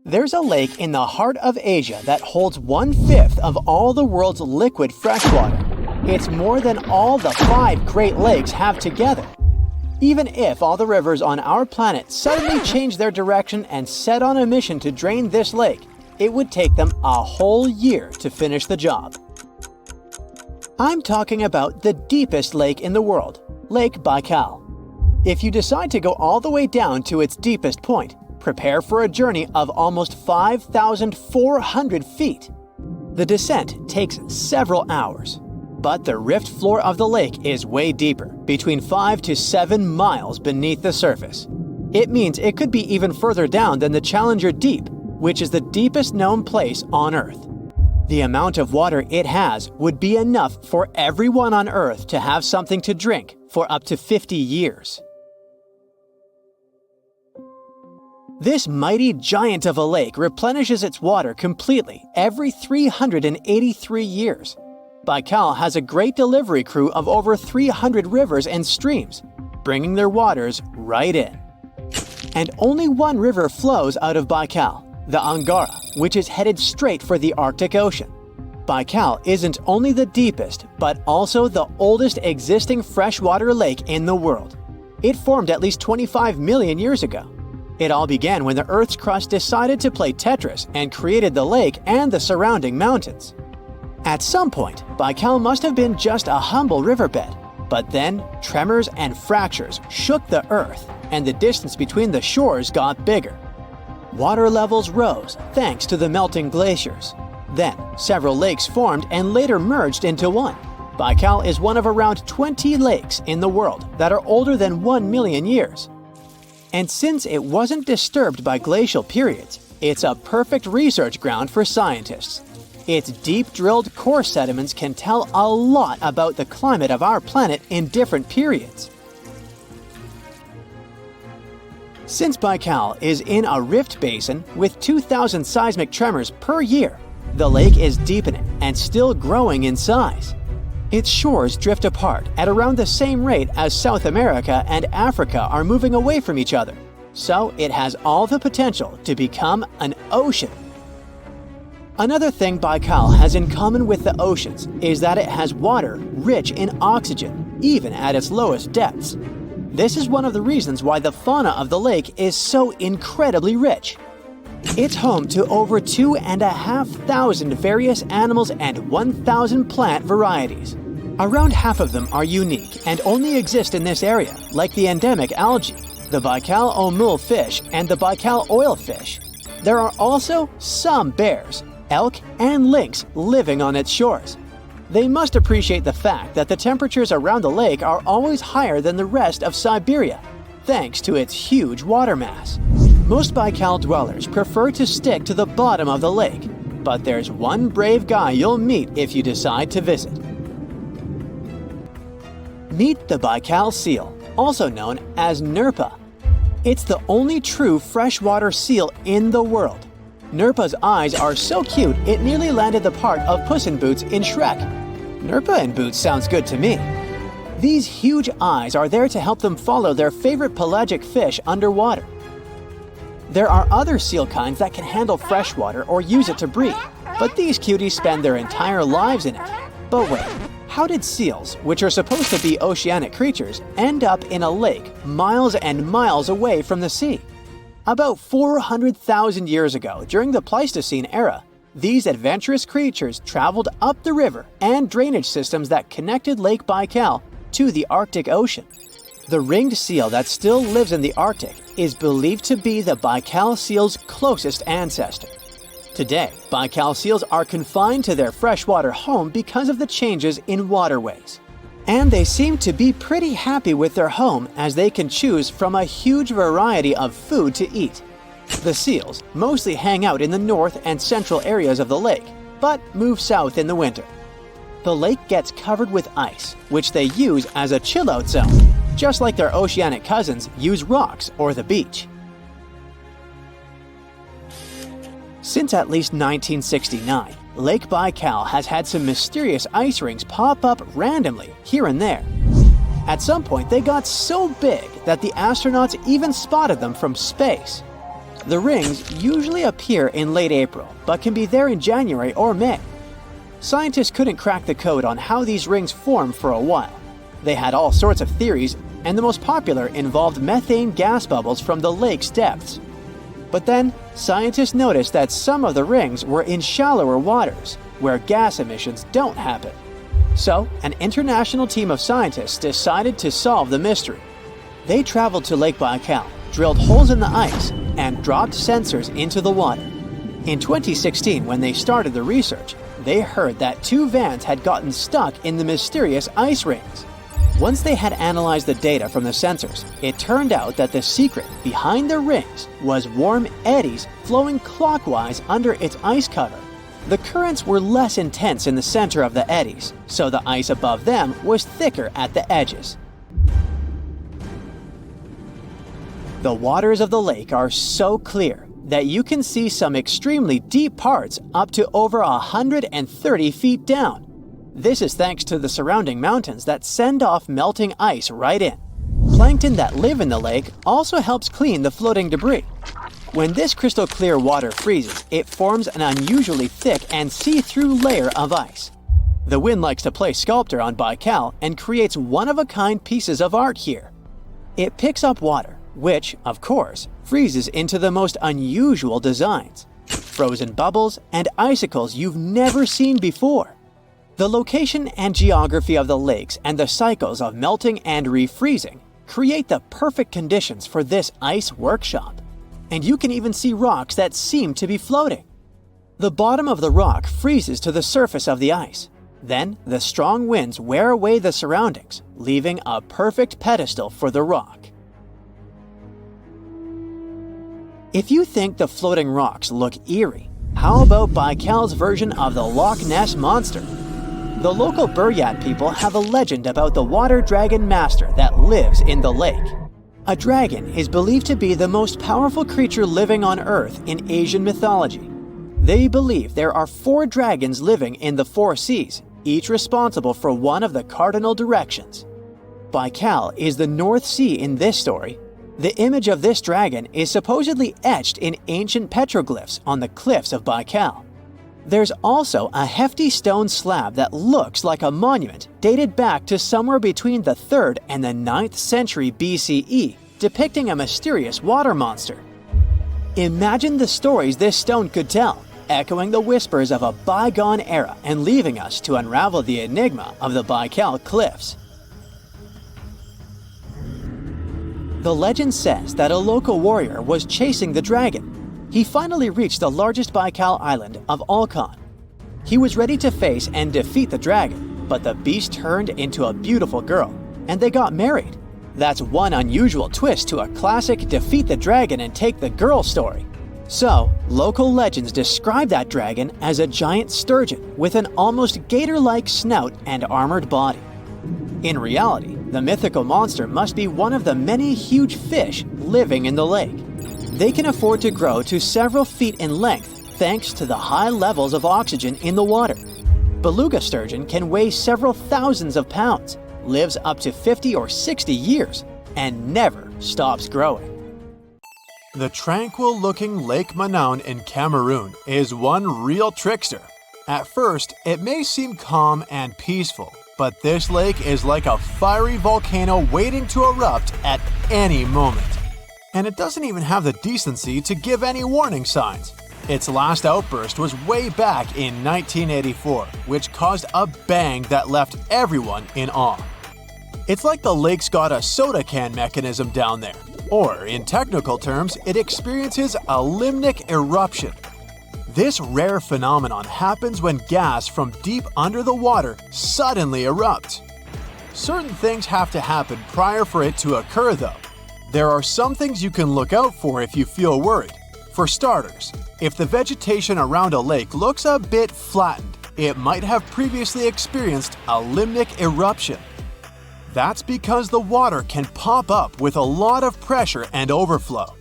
There's a lake in the heart of Asia that holds 1/5 of all the world's liquid freshwater. It's more than all the 5 Great Lakes have together. Even if all the rivers on our planet suddenly changed their direction and set on a mission to drain this lake, it would take them a whole year to finish the job. I'm talking about the deepest lake in the world, Lake Baikal. If you decide to go all the way down to its deepest point, prepare for a journey of almost 5,400 feet. The descent takes several hours, but the rift floor of the lake is way deeper, between 5 to 7 miles beneath the surface. It means it could be even further down than the Challenger Deep, which is the deepest known place on Earth. The amount of water it has would be enough for everyone on Earth to have something to drink for up to 50 years. This mighty giant of a lake replenishes its water completely every 383 years. Baikal has a great delivery crew of over 300 rivers and streams, bringing their waters right in. And only one river flows out of Baikal, the Angara, which is headed straight for the Arctic Ocean. Baikal isn't only the deepest, but also the oldest existing freshwater lake in the world. It formed at least 25 million years ago. It all began when the Earth's crust decided to play Tetris and created the lake and the surrounding mountains. At some point, Baikal must have been just a humble riverbed, but then tremors and fractures shook the Earth, and the distance between the shores got bigger. Water levels rose thanks to the melting glaciers. Then, several lakes formed and later merged into one. Baikal is one of around 20 lakes in the world that are older than 1 million years. And since it wasn't disturbed by glacial periods, it's a perfect research ground for scientists. Its deep-drilled core sediments can tell a lot about the climate of our planet in different periods. Since Baikal is in a rift basin with 2,000 seismic tremors per year, the lake is deepening and still growing in size. Its shores drift apart at around the same rate as South America and Africa are moving away from each other, so it has all the potential to become an ocean. Another thing Baikal has in common with the oceans is that it has water rich in oxygen, even at its lowest depths. This is one of the reasons why the fauna of the lake is so incredibly rich. It's home to over 2,500 various animals and 1,000 plant varieties. Around half of them are unique and only exist in this area, like the endemic algae, the Baikal omul fish, and the Baikal oilfish. There are also some bears, elk, and lynx living on its shores. They must appreciate the fact that the temperatures around the lake are always higher than the rest of Siberia, thanks to its huge water mass. Most Baikal dwellers prefer to stick to the bottom of the lake, but there's one brave guy you'll meet if you decide to visit. Meet the Baikal seal, also known as Nerpa. It's the only true freshwater seal in the world. Nerpa's eyes are so cute it nearly landed the part of Puss in Boots in Shrek. Nerpa in Boots sounds good to me. These huge eyes are there to help them follow their favorite pelagic fish underwater. There are other seal kinds that can handle freshwater or use it to breathe, but these cuties spend their entire lives in it. But wait, how did seals, which are supposed to be oceanic creatures, end up in a lake miles and miles away from the sea? About 400,000 years ago, during the Pleistocene era, these adventurous creatures traveled up the river and drainage systems that connected Lake Baikal to the Arctic Ocean. The ringed seal that still lives in the Arctic is believed to be the Baikal seal's closest ancestor. Today, Baikal seals are confined to their freshwater home because of the changes in waterways. And they seem to be pretty happy with their home as they can choose from a huge variety of food to eat. The seals mostly hang out in the north and central areas of the lake, but move south in the winter. The lake gets covered with ice, which they use as a chill-out zone, just like their oceanic cousins use rocks or the beach. Since at least 1969, Lake Baikal has had some mysterious ice rings pop up randomly here and there. At some point, they got so big that the astronauts even spotted them from space. The rings usually appear in late April, but can be there in January or May. Scientists couldn't crack the code on how these rings form for a while. They had all sorts of theories, and the most popular involved methane gas bubbles from the lake's depths. But then, scientists noticed that some of the rings were in shallower waters, where gas emissions don't happen. So, an international team of scientists decided to solve the mystery. They traveled to Lake Baikal, drilled holes in the ice, and dropped sensors into the water. In 2016, when they started the research, they heard that 2 vans had gotten stuck in the mysterious ice rings. Once they had analyzed the data from the sensors, it turned out that the secret behind the rings was warm eddies flowing clockwise under its ice cover. The currents were less intense in the center of the eddies, so the ice above them was thicker at the edges. The waters of the lake are so clear that you can see some extremely deep parts up to over 130 feet down. This is thanks to the surrounding mountains that send off melting ice right in. Plankton that live in the lake also helps clean the floating debris. When this crystal clear water freezes, it forms an unusually thick and see-through layer of ice. The wind likes to play sculptor on Baikal and creates one-of-a-kind pieces of art here. It picks up water, which, of course, freezes into the most unusual designs. Frozen bubbles and icicles you've never seen before. The location and geography of the lakes and the cycles of melting and refreezing create the perfect conditions for this ice workshop. And you can even see rocks that seem to be floating. The bottom of the rock freezes to the surface of the ice. Then, the strong winds wear away the surroundings, leaving a perfect pedestal for the rock. If you think the floating rocks look eerie, how about Baikal's version of the Loch Ness Monster? The local Buryat people have a legend about the water dragon master that lives in the lake. A dragon is believed to be the most powerful creature living on Earth in Asian mythology. They believe there are 4 dragons living in the 4 seas, each responsible for one of the cardinal directions. Baikal is the North Sea in this story. The image of this dragon is supposedly etched in ancient petroglyphs on the cliffs of Baikal. There's also a hefty stone slab that looks like a monument dated back to somewhere between the 3rd and the 9th century BCE, depicting a mysterious water monster. Imagine the stories this stone could tell, echoing the whispers of a bygone era and leaving us to unravel the enigma of the Baikal cliffs. The legend says that a local warrior was chasing the dragon. He finally reached the largest Baikal island of Alkan. He was ready to face and defeat the dragon, but the beast turned into a beautiful girl, and they got married. That's one unusual twist to a classic defeat the dragon and take the girl story. So, local legends describe that dragon as a giant sturgeon with an almost gator-like snout and armored body. In reality, the mythical monster must be one of the many huge fish living in the lake. They can afford to grow to several feet in length thanks to the high levels of oxygen in the water. Beluga sturgeon can weigh several thousands of pounds, lives up to 50 or 60 years, and never stops growing. The tranquil-looking Lake Manaun in Cameroon is one real trickster. At first, it may seem calm and peaceful, but this lake is like a fiery volcano waiting to erupt at any moment. And it doesn't even have the decency to give any warning signs. Its last outburst was way back in 1984, which caused a bang that left everyone in awe. It's like the lake's got a soda can mechanism down there, or in technical terms, it experiences a limnic eruption. This rare phenomenon happens when gas from deep under the water suddenly erupts. Certain things have to happen prior for it to occur though. There are some things you can look out for if you feel worried. For starters, if the vegetation around a lake looks a bit flattened, it might have previously experienced a limnic eruption. That's because the water can pop up with a lot of pressure and overflow.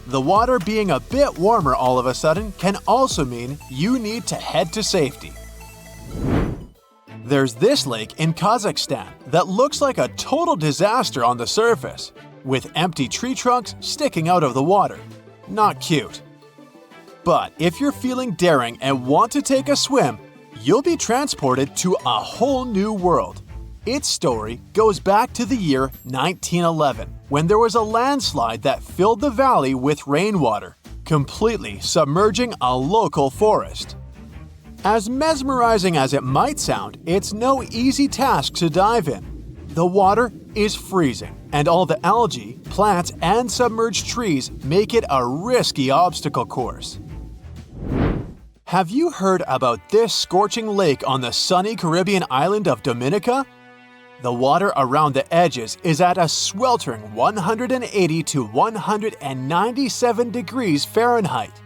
The water being a bit warmer all of a sudden can also mean you need to head to safety. There's this lake in Kazakhstan that looks like a total disaster on the surface, with empty tree trunks sticking out of the water. Not cute. But if you're feeling daring and want to take a swim, you'll be transported to a whole new world. Its story goes back to the year 1911, when there was a landslide that filled the valley with rainwater, completely submerging a local forest. As mesmerizing as it might sound, it's no easy task to dive in. The water is freezing, and all the algae, plants, and submerged trees make it a risky obstacle course. Have you heard about this scorching lake on the sunny Caribbean island of Dominica? The water around the edges is at a sweltering 180 to 197 degrees Fahrenheit.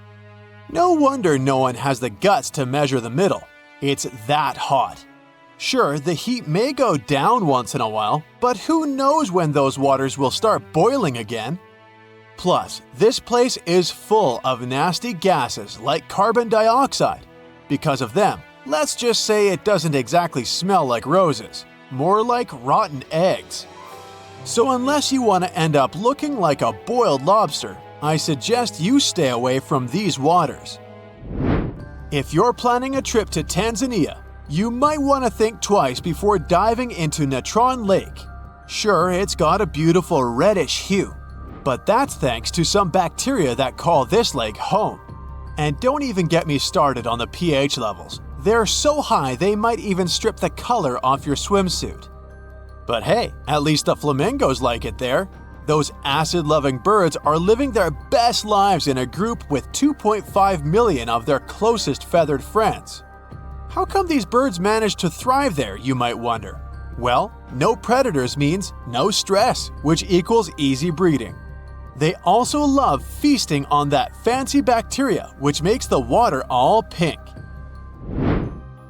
No wonder no one has the guts to measure the middle. It's that hot. Sure, the heat may go down once in a while, but who knows when those waters will start boiling again? Plus, this place is full of nasty gases like carbon dioxide. Because of them, let's just say it doesn't exactly smell like roses, more like rotten eggs. So unless you want to end up looking like a boiled lobster, I suggest you stay away from these waters. If you're planning a trip to Tanzania, you might want to think twice before diving into Natron Lake. Sure, it's got a beautiful reddish hue, but that's thanks to some bacteria that call this lake home. And don't even get me started on the pH levels. They're so high they might even strip the color off your swimsuit. But hey, at least the flamingos like it there. Those acid-loving birds are living their best lives in a group with 2.5 million of their closest feathered friends. How come these birds manage to thrive there, you might wonder? Well, no predators means no stress, which equals easy breeding. They also love feasting on that fancy bacteria, which makes the water all pink.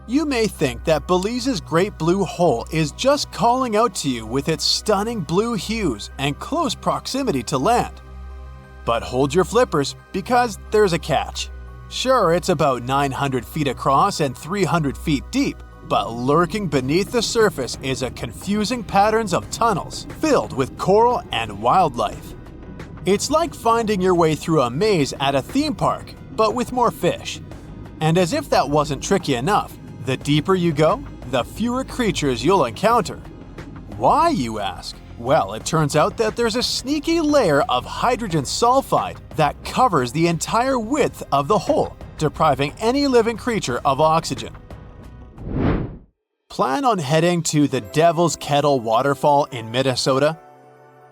You may think that Belize's Great Blue Hole is just calling out to you with its stunning blue hues and close proximity to land. But hold your flippers, because there's a catch. Sure, it's about 900 feet across and 300 feet deep, but lurking beneath the surface is a confusing patterns of tunnels filled with coral and wildlife. It's like finding your way through a maze at a theme park, but with more fish. And as if that wasn't tricky enough, the deeper you go, the fewer creatures you'll encounter. Why, you ask? Well, it turns out that there's a sneaky layer of hydrogen sulfide that covers the entire width of the hole, depriving any living creature of oxygen. Plan on heading to the Devil's Kettle waterfall in Minnesota?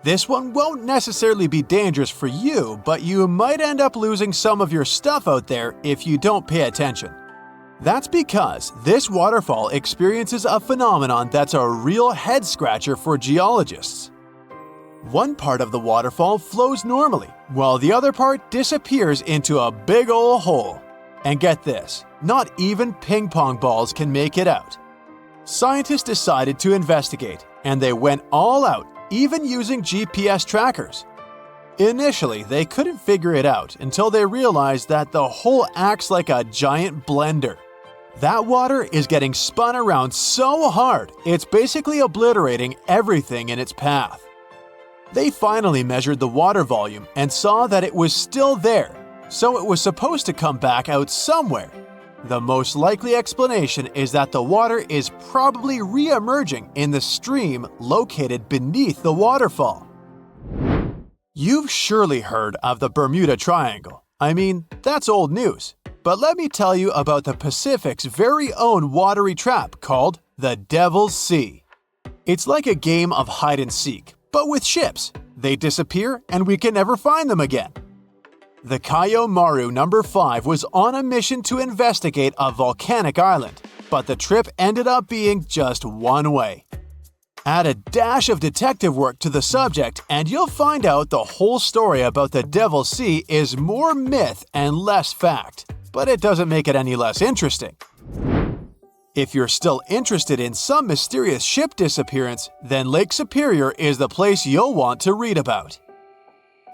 This one won't necessarily be dangerous for you, but you might end up losing some of your stuff out there if you don't pay attention. That's because this waterfall experiences a phenomenon that's a real head-scratcher for geologists. One part of the waterfall flows normally, while the other part disappears into a big ol' hole. And get this, not even ping pong balls can make it out. Scientists decided to investigate, and they went all out, even using GPS trackers. Initially, they couldn't figure it out until they realized that the hole acts like a giant blender. That water is getting spun around so hard, it's basically obliterating everything in its path. They finally measured the water volume and saw that it was still there, so it was supposed to come back out somewhere. The most likely explanation is that the water is probably re-emerging in the stream located beneath the waterfall. You've surely heard of the Bermuda Triangle. I mean, that's old news. But let me tell you about the Pacific's very own watery trap called the Devil's Sea. It's like a game of hide and seek, but with ships. They disappear and we can never find them again. The Kayo Maru No. 5 was on a mission to investigate a volcanic island, but the trip ended up being just one way. Add a dash of detective work to the subject and you'll find out the whole story about the Devil's Sea is more myth and less fact. But it doesn't make it any less interesting. If you're still interested in some mysterious ship disappearance, then Lake Superior is the place you'll want to read about.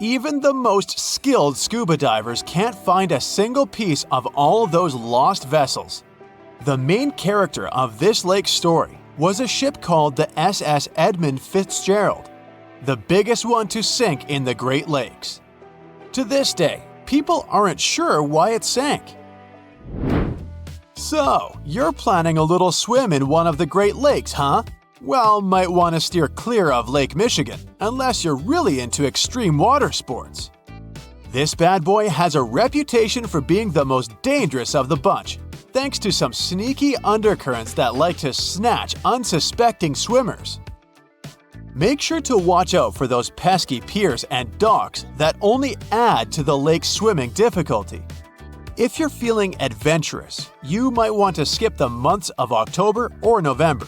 Even the most skilled scuba divers can't find a single piece of all those lost vessels. The main character of this lake story was a ship called the SS Edmund Fitzgerald, the biggest one to sink in the Great Lakes. To this day, people aren't sure why it sank. So, you're planning a little swim in one of the Great Lakes, huh? Well, might want to steer clear of Lake Michigan, unless you're really into extreme water sports. This bad boy has a reputation for being the most dangerous of the bunch, thanks to some sneaky undercurrents that like to snatch unsuspecting swimmers. Make sure to watch out for those pesky piers and docks that only add to the lake's swimming difficulty. If you're feeling adventurous, you might want to skip the months of October or November.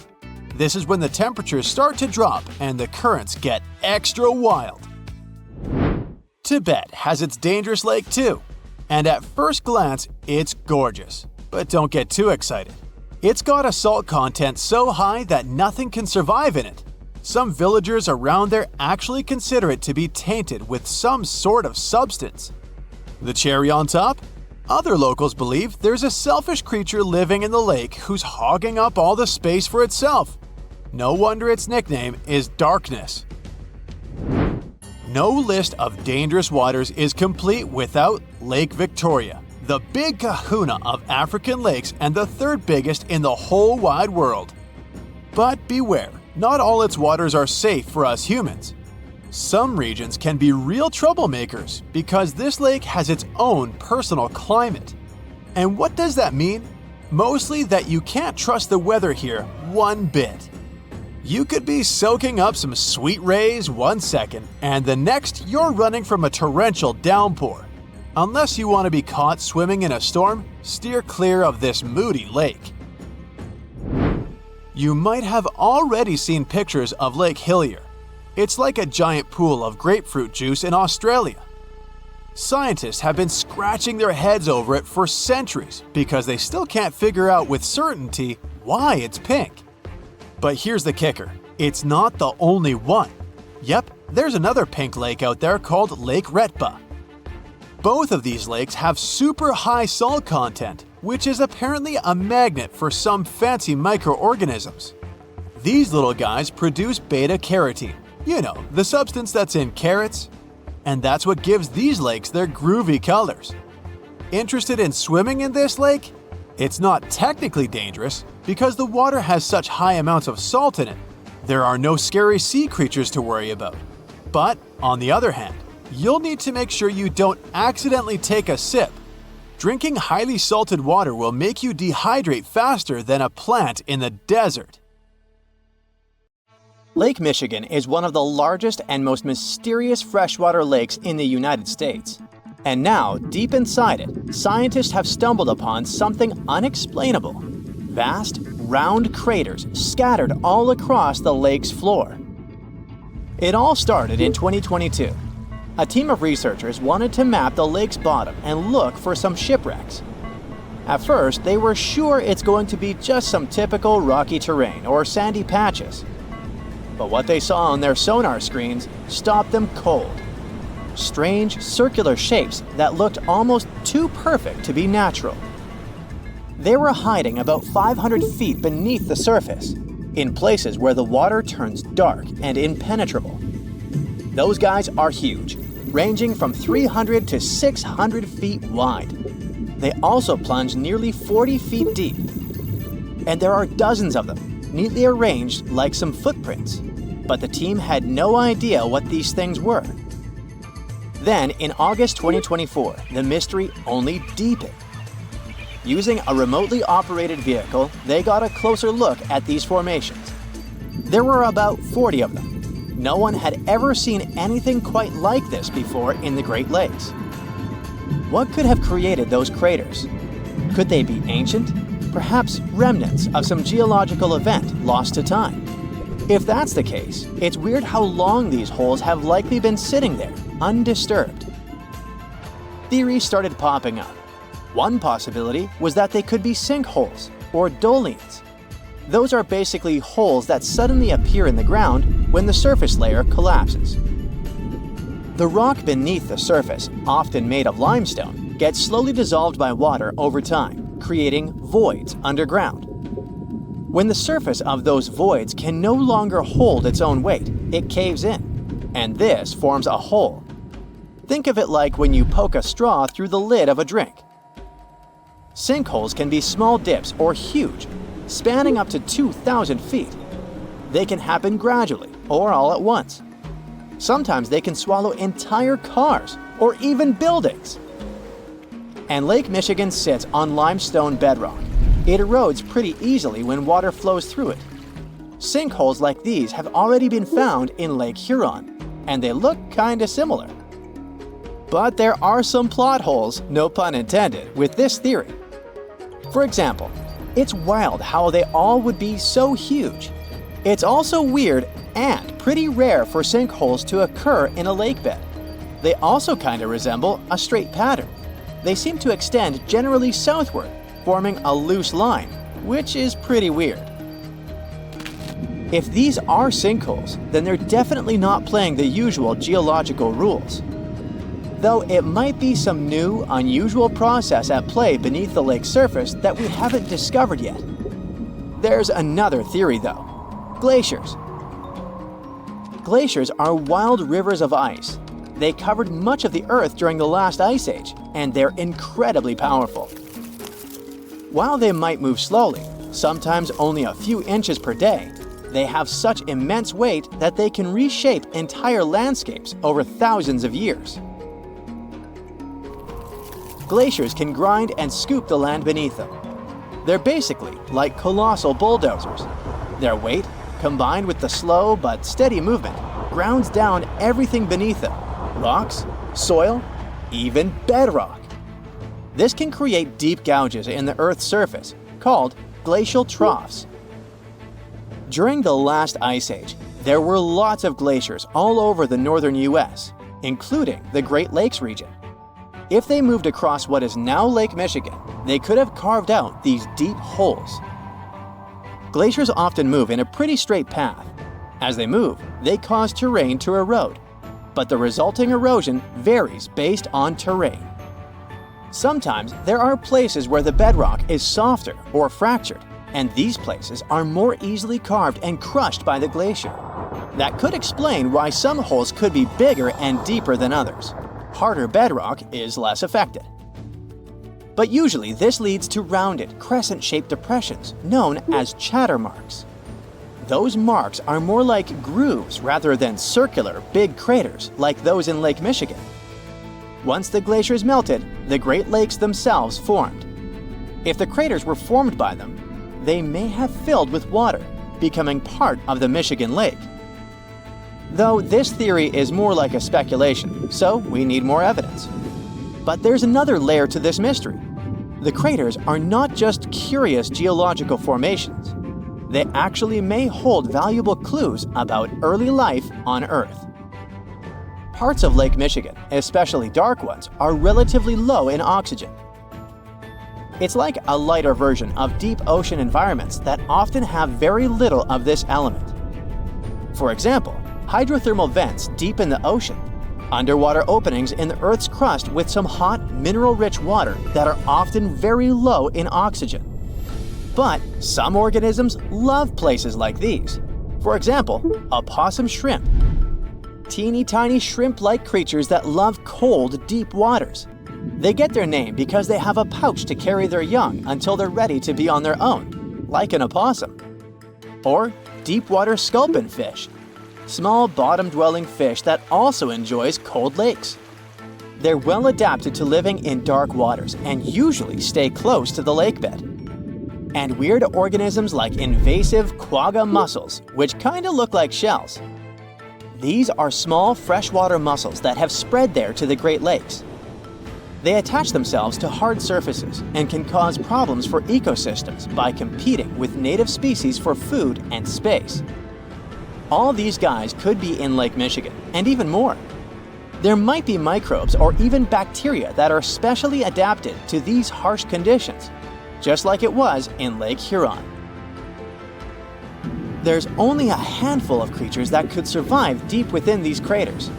This is when the temperatures start to drop and the currents get extra wild. Tibet has its dangerous lake too, and at first glance, it's gorgeous. But don't get too excited. It's got a salt content so high that nothing can survive in it. Some villagers around there actually consider it to be tainted with some sort of substance. The cherry on top? Other locals believe there's a selfish creature living in the lake who's hogging up all the space for itself. No wonder its nickname is Darkness. No list of dangerous waters is complete without Lake Victoria, the big kahuna of African lakes and the third biggest in the whole wide world. But beware, not all its waters are safe for us humans. Some regions can be real troublemakers because this lake has its own personal climate. And what does that mean? Mostly that you can't trust the weather here one bit. You could be soaking up some sweet rays one second, and the next you're running from a torrential downpour. Unless you want to be caught swimming in a storm, steer clear of this moody lake. You might have already seen pictures of Lake Hillier. It's like a giant pool of grapefruit juice in Australia. Scientists have been scratching their heads over it for centuries because they still can't figure out with certainty why it's pink. But here's the kicker, it's not the only one. Yep, there's another pink lake out there called Lake Retba. Both of these lakes have super high salt content, which is apparently a magnet for some fancy microorganisms. These little guys produce beta-carotene, you know, the substance that's in carrots, and that's what gives these lakes their groovy colors. Interested in swimming in this lake? It's not technically dangerous because the water has such high amounts of salt in it. There are no scary sea creatures to worry about. But, on the other hand, you'll need to make sure you don't accidentally take a sip. Drinking highly salted water will make you dehydrate faster than a plant in the desert. Lake Michigan is one of the largest and most mysterious freshwater lakes in the United States. And now, deep inside it, scientists have stumbled upon something unexplainable. Vast, round craters scattered all across the lake's floor. It all started in 2022. A team of researchers wanted to map the lake's bottom and look for some shipwrecks. At first, they were sure it's going to be just some typical rocky terrain or sandy patches. But what they saw on their sonar screens stopped them cold. Strange circular shapes that looked almost too perfect to be natural. They were hiding about 500 feet beneath the surface, in places where the water turns dark and impenetrable. Those guys are huge, ranging from 300 to 600 feet wide. They also plunge nearly 40 feet deep. And there are dozens of them, neatly arranged like some footprints. But the team had no idea what these things were. Then, in August 2024, the mystery only deepened. Using a remotely operated vehicle, they got a closer look at these formations. There were about 40 of them. No one had ever seen anything quite like this before in the Great Lakes. What could have created those craters? Could they be ancient? Perhaps remnants of some geological event lost to time? If that's the case, it's weird how long these holes have likely been sitting there, undisturbed. Theories started popping up. One possibility was that they could be sinkholes or dolines. Those are basically holes that suddenly appear in the ground when the surface layer collapses. The rock beneath the surface, often made of limestone, gets slowly dissolved by water over time, creating voids underground. When the surface of those voids can no longer hold its own weight, it caves in, and this forms a hole. Think of it like when you poke a straw through the lid of a drink. Sinkholes can be small dips or huge, spanning up to 2,000 feet. They can happen gradually or all at once. Sometimes they can swallow entire cars or even buildings. And Lake Michigan sits on limestone bedrock. It erodes pretty easily when water flows through it. Sinkholes like these have already been found in Lake Huron, and they look kinda similar. But there are some plot holes, no pun intended, with this theory. For example, it's wild how they all would be so huge. It's also weird and pretty rare for sinkholes to occur in a lake bed. They also kinda resemble a straight pattern. They seem to extend generally southward, forming a loose line, which is pretty weird. If these are sinkholes, then they're definitely not playing the usual geological rules. Though it might be some new, unusual process at play beneath the lake's surface that we haven't discovered yet. There's another theory though: glaciers. Glaciers are wild rivers of ice. They covered much of the Earth during the last ice age, and they're incredibly powerful. While they might move slowly, sometimes only a few inches per day, they have such immense weight that they can reshape entire landscapes over thousands of years. Glaciers can grind and scoop the land beneath them. They're basically like colossal bulldozers. Their weight, combined with the slow but steady movement, grounds down everything beneath them: rocks, soil, even bedrock. This can create deep gouges in the Earth's surface, called glacial troughs. During the last ice age, there were lots of glaciers all over the northern US, including the Great Lakes region. If they moved across what is now Lake Michigan, they could have carved out these deep holes. Glaciers often move in a pretty straight path. As they move, they cause terrain to erode, but the resulting erosion varies based on terrain. Sometimes there are places where the bedrock is softer or fractured, and these places are more easily carved and crushed by the glacier. That could explain why some holes could be bigger and deeper than others. Harder bedrock is less affected. But usually this leads to rounded, crescent-shaped depressions known as chatter marks. Those marks are more like grooves rather than circular, big craters like those in Lake Michigan. Once the glaciers melted, the Great Lakes themselves formed. If the craters were formed by them, they may have filled with water, becoming part of the Michigan Lake. Though this theory is more like a speculation, so we need more evidence. But there's another layer to this mystery. The craters are not just curious geological formations. They actually may hold valuable clues about early life on Earth. Parts of Lake Michigan, especially dark ones, are relatively low in oxygen. It's like a lighter version of deep ocean environments that often have very little of this element. For example, hydrothermal vents deep in the ocean, underwater openings in the Earth's crust with some hot, mineral-rich water that are often very low in oxygen. But some organisms love places like these. For example, opossum shrimp. Teeny tiny shrimp-like creatures that love cold, deep waters. They get their name because they have a pouch to carry their young until they're ready to be on their own, like an opossum. Or deep-water sculpin fish, small bottom-dwelling fish that also enjoys cold lakes. They're well adapted to living in dark waters and usually stay close to the lakebed. And weird organisms like invasive quagga mussels, which kinda look like shells. These are small freshwater mussels that have spread there to the Great Lakes. They attach themselves to hard surfaces and can cause problems for ecosystems by competing with native species for food and space. All these guys could be in Lake Michigan, and even more. There might be microbes or even bacteria that are specially adapted to these harsh conditions, just like it was in Lake Huron. There's only a handful of creatures that could survive deep within these craters,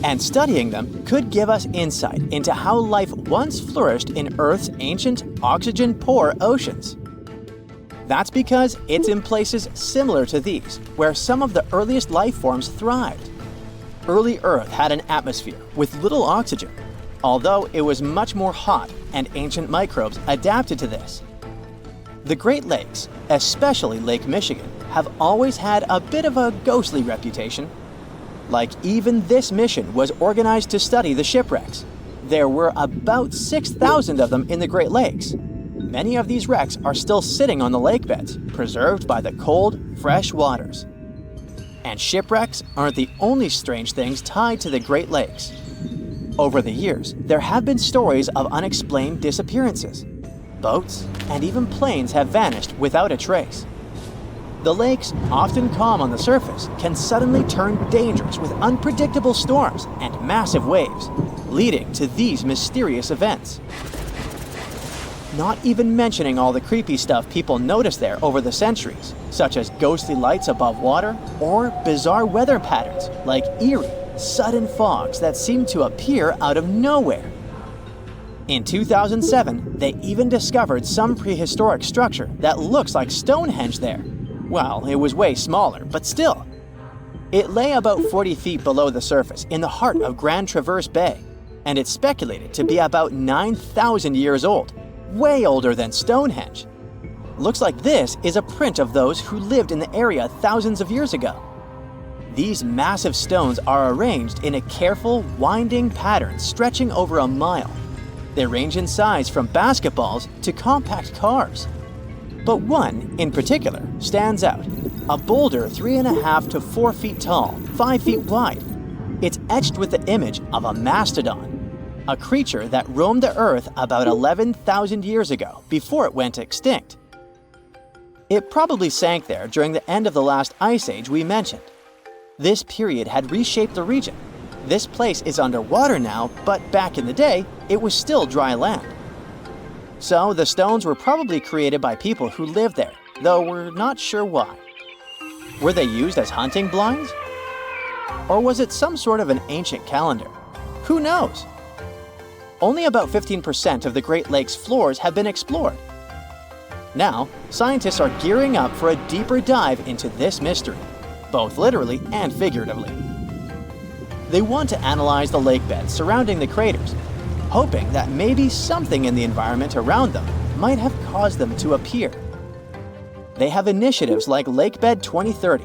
and studying them could give us insight into how life once flourished in Earth's ancient, oxygen-poor oceans. That's because it's in places similar to these where some of the earliest life forms thrived. Early Earth had an atmosphere with little oxygen, although it was much more hot and ancient microbes adapted to this. The Great Lakes, especially Lake Michigan, have always had a bit of a ghostly reputation. Like even this mission was organized to study the shipwrecks. There were about 6,000 of them in the Great Lakes. Many of these wrecks are still sitting on the lake beds, preserved by the cold, fresh waters. And shipwrecks aren't the only strange things tied to the Great Lakes. Over the years, there have been stories of unexplained disappearances. Boats and even planes have vanished without a trace. The lakes, often calm on the surface, can suddenly turn dangerous with unpredictable storms and massive waves, leading to these mysterious events. Not even mentioning all the creepy stuff people notice there over the centuries, such as ghostly lights above water or bizarre weather patterns like eerie, sudden fogs that seem to appear out of nowhere. In 2007, they even discovered some prehistoric structure that looks like Stonehenge there. Well, it was way smaller, but still. It lay about 40 feet below the surface in the heart of Grand Traverse Bay, and it's speculated to be about 9,000 years old, way older than Stonehenge. Looks like this is a print of those who lived in the area thousands of years ago. These massive stones are arranged in a careful, winding pattern stretching over a mile. They range in size from basketballs to compact cars. But one, in particular, stands out. A boulder 3.5 to 4 feet tall, 5 feet wide. It's etched with the image of a mastodon, a creature that roamed the Earth about 11,000 years ago before it went extinct. It probably sank there during the end of the last ice age we mentioned. This period had reshaped the region. This place is underwater now, but back in the day, it was still dry land. So the stones were probably created by people who lived there, though we're not sure why. Were they used as hunting blinds? Or was it some sort of an ancient calendar? Who knows? Only about 15% of the Great Lakes floors have been explored. Now, scientists are gearing up for a deeper dive into this mystery, both literally and figuratively. They want to analyze the lake beds surrounding the craters, hoping that maybe something in the environment around them might have caused them to appear. They have initiatives like Lakebed 2030.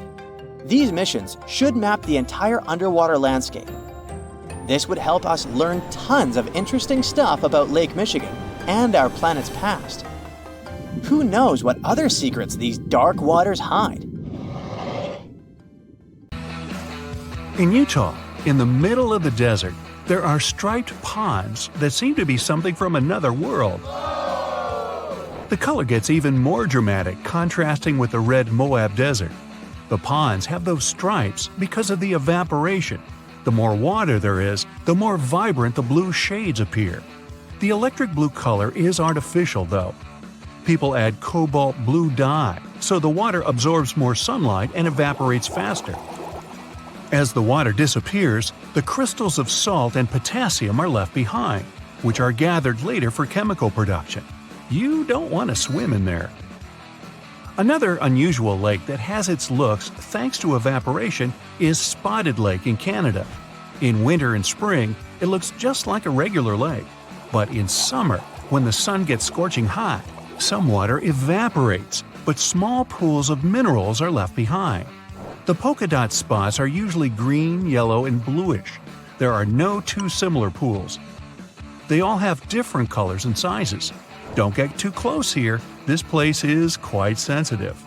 These missions should map the entire underwater landscape. This would help us learn tons of interesting stuff about Lake Michigan and our planet's past. Who knows what other secrets these dark waters hide? In Utah, in the middle of the desert, there are striped ponds that seem to be something from another world. The color gets even more dramatic, contrasting with the red Moab desert. The ponds have those stripes because of the evaporation. The more water there is, the more vibrant the blue shades appear. The electric blue color is artificial, though. People add cobalt blue dye, so the water absorbs more sunlight and evaporates faster. As the water disappears, the crystals of salt and potassium are left behind, which are gathered later for chemical production. You don't want to swim in there. Another unusual lake that has its looks thanks to evaporation is Spotted Lake in Canada. In winter and spring, it looks just like a regular lake. But in summer, when the sun gets scorching hot, some water evaporates, but small pools of minerals are left behind. The polka dot spots are usually green, yellow, and bluish. There are no two similar pools. They all have different colors and sizes. Don't get too close here, this place is quite sensitive.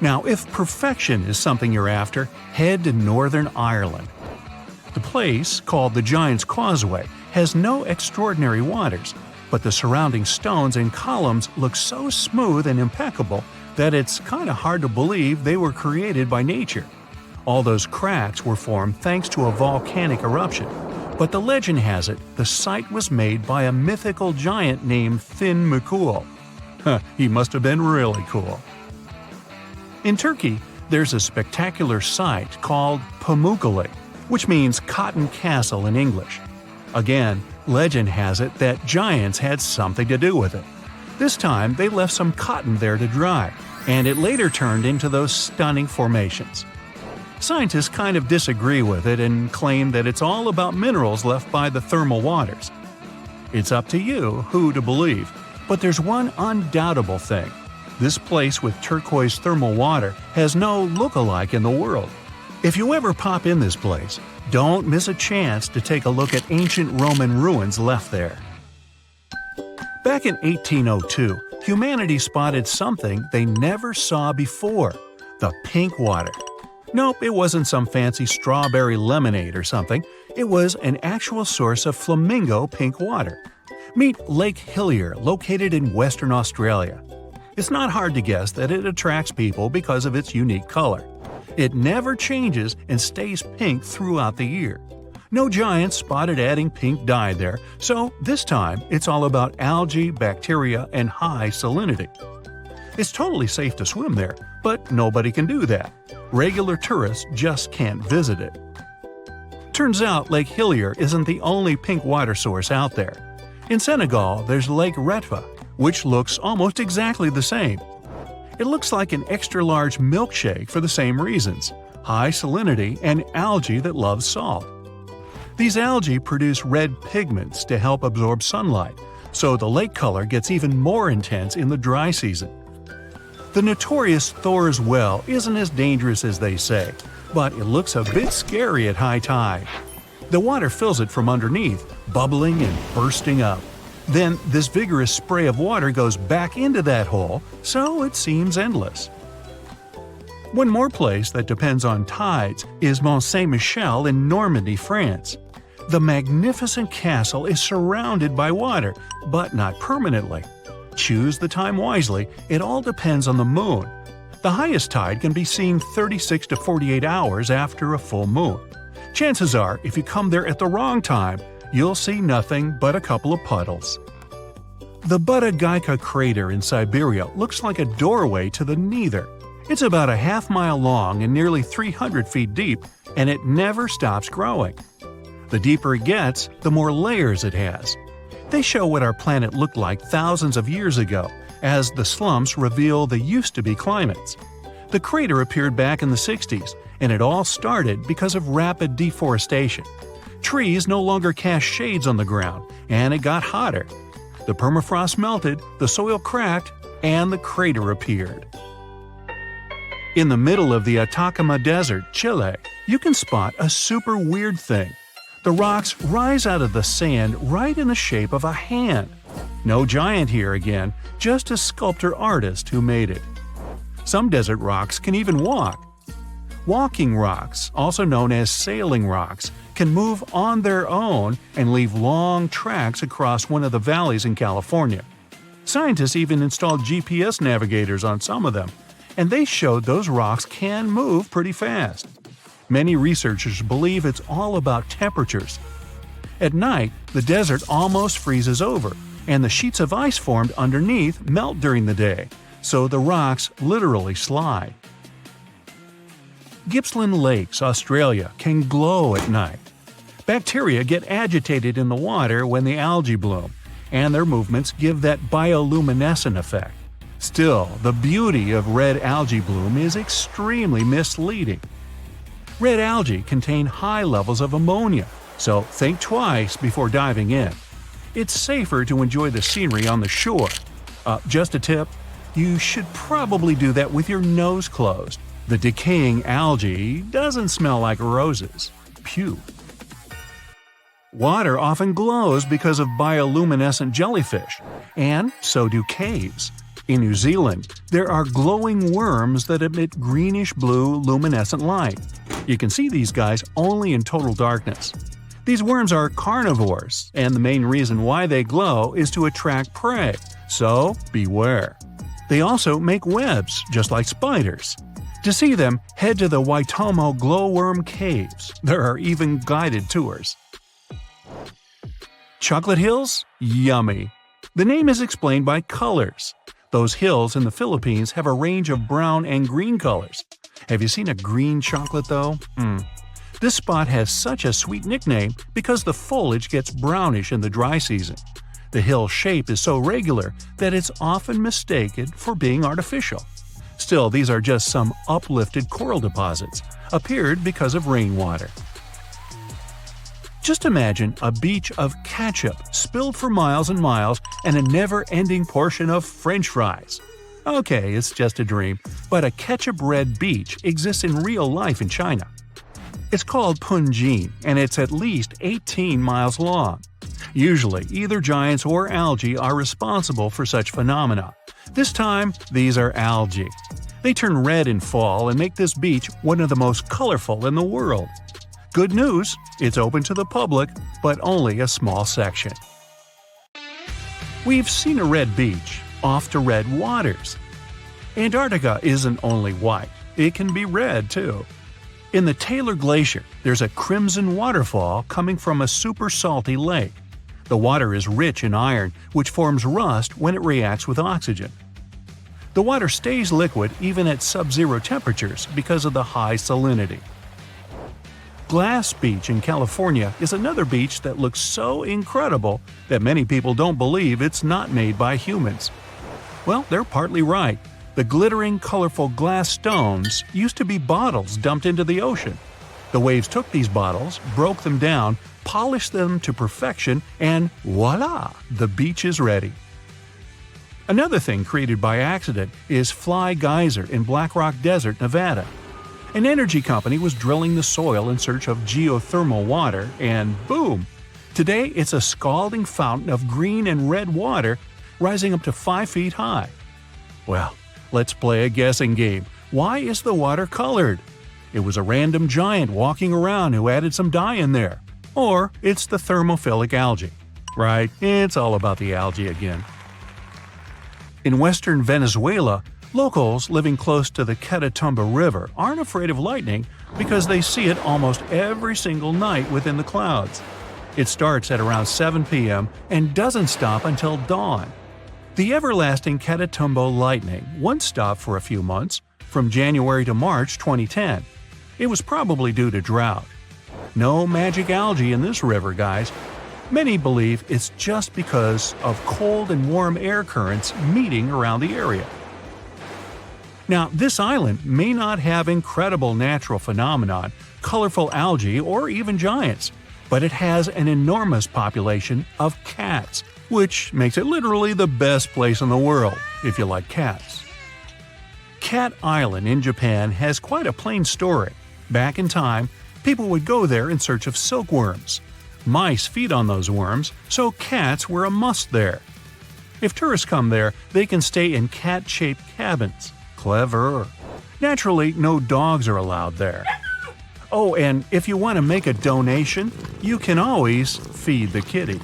Now, if perfection is something you're after, head to Northern Ireland. The place, called the Giant's Causeway, has no extraordinary waters, but the surrounding stones and columns look so smooth and impeccable that it's kind of hard to believe they were created by nature. All those cracks were formed thanks to a volcanic eruption, but the legend has it the site was made by a mythical giant named Fin McCool. He must have been really cool. In Turkey, there's a spectacular site called Pamukkale, which means cotton castle in English. Again, legend has it that giants had something to do with it. This time, they left some cotton there to dry, and it later turned into those stunning formations. Scientists kind of disagree with it and claim that it's all about minerals left by the thermal waters. It's up to you who to believe, but there's one undoubtable thing. This place with turquoise thermal water has no look-alike in the world. If you ever pop in this place, don't miss a chance to take a look at ancient Roman ruins left there. Back in 1802, humanity spotted something they never saw before – the pink water. Nope, it wasn't some fancy strawberry lemonade or something. It was an actual source of flamingo pink water. Meet Lake Hillier, located in Western Australia. It's not hard to guess that it attracts people because of its unique color. It never changes and stays pink throughout the year. No giants spotted adding pink dye there, so this time it's all about algae, bacteria, and high salinity. It's totally safe to swim there, but nobody can do that. Regular tourists just can't visit it. Turns out Lake Hillier isn't the only pink water source out there. In Senegal, there's Lake Retva, which looks almost exactly the same. It looks like an extra-large milkshake for the same reasons: high salinity and algae that loves salt. These algae produce red pigments to help absorb sunlight, so the lake color gets even more intense in the dry season. The notorious Thor's Well isn't as dangerous as they say, but it looks a bit scary at high tide. The water fills it from underneath, bubbling and bursting up. Then this vigorous spray of water goes back into that hole, so it seems endless. One more place that depends on tides is Mont Saint-Michel in Normandy, France. The magnificent castle is surrounded by water, but not permanently. Choose the time wisely, it all depends on the moon. The highest tide can be seen 36 to 48 hours after a full moon. Chances are, if you come there at the wrong time, you'll see nothing but a couple of puddles. The Budagaika crater in Siberia looks like a doorway to the neither. It's about a half-mile long and nearly 300 feet deep, and it never stops growing. The deeper it gets, the more layers it has. They show what our planet looked like thousands of years ago, as the slumps reveal the used-to-be climates. The crater appeared back in the 60s, and it all started because of rapid deforestation. Trees no longer cast shades on the ground, and it got hotter. The permafrost melted, the soil cracked, and the crater appeared. In the middle of the Atacama Desert, Chile, you can spot a super weird thing. The rocks rise out of the sand right in the shape of a hand. No giant here again, just a sculptor-artist who made it. Some desert rocks can even walk. Walking rocks, also known as sailing rocks, can move on their own and leave long tracks across one of the valleys in California. Scientists even installed GPS navigators on some of them, and they showed those rocks can move pretty fast. Many researchers believe it's all about temperatures. At night, the desert almost freezes over, and the sheets of ice formed underneath melt during the day, so the rocks literally slide. Gippsland Lakes, Australia, can glow at night. Bacteria get agitated in the water when the algae bloom, and their movements give that bioluminescent effect. Still, the beauty of red algae bloom is extremely misleading. Red algae contain high levels of ammonia, so think twice before diving in. It's safer to enjoy the scenery on the shore. Just a tip, you should probably do that with your nose closed. The decaying algae doesn't smell like roses. Phew. Water often glows because of bioluminescent jellyfish, and so do caves. In New Zealand, there are glowing worms that emit greenish-blue luminescent light. You can see these guys only in total darkness. These worms are carnivores, and the main reason why they glow is to attract prey, so beware. They also make webs, just like spiders. To see them, head to the Waitomo glowworm caves. There are even guided tours. Chocolate hills? Yummy! The name is explained by colors. Those hills in the Philippines have a range of brown and green colors. Have you seen a green chocolate though? This spot has such a sweet nickname because the foliage gets brownish in the dry season. The hill shape is so regular that it's often mistaken for being artificial. Still, these are just some uplifted coral deposits. appeared because of rainwater. Just imagine a beach of ketchup spilled for miles and miles and a never-ending portion of French fries. Okay, it's just a dream, but a ketchup-red beach exists in real life in China. It's called Punjin, and it's at least 18 miles long. Usually, either giants or algae are responsible for such phenomena. This time, these are algae. They turn red in fall and make this beach one of the most colorful in the world. Good news, it's open to the public, but only a small section. We've seen a red beach, off to red waters. Antarctica isn't only white, it can be red too. In the Taylor Glacier, there's a crimson waterfall coming from a super salty lake. The water is rich in iron, which forms rust when it reacts with oxygen. The water stays liquid even at sub-zero temperatures because of the high salinity. Glass Beach in California is another beach that looks so incredible that many people don't believe it's not made by humans. Well, they're partly right. The glittering, colorful glass stones used to be bottles dumped into the ocean. The waves took these bottles, broke them down, polished them to perfection, and voila! The beach is ready. Another thing created by accident is Fly Geyser in Black Rock Desert, Nevada. An energy company was drilling the soil in search of geothermal water, and boom! Today it's a scalding fountain of green and red water rising up to 5 feet high. Well, let's play a guessing game. Why is the water colored? It was a random giant walking around who added some dye in there. Or it's the thermophilic algae. Right, it's all about the algae again. In western Venezuela, locals living close to the Catatumbo River aren't afraid of lightning because they see it almost every single night within the clouds. It starts at around 7 p.m. and doesn't stop until dawn. The everlasting Catatumbo lightning once stopped for a few months, from January to March 2010. It was probably due to drought. No magic algae in this river, guys. Many believe it's just because of cold and warm air currents meeting around the area. Now, this island may not have incredible natural phenomenon, colorful algae, or even giants, but it has an enormous population of cats, which makes it literally the best place in the world, if you like cats. Cat Island in Japan has quite a plain story. Back in time, people would go there in search of silkworms. Mice feed on those worms, so cats were a must there. If tourists come there, they can stay in cat-shaped cabins. Clever. Naturally, no dogs are allowed there. Oh, and if you want to make a donation, you can always feed the kitty.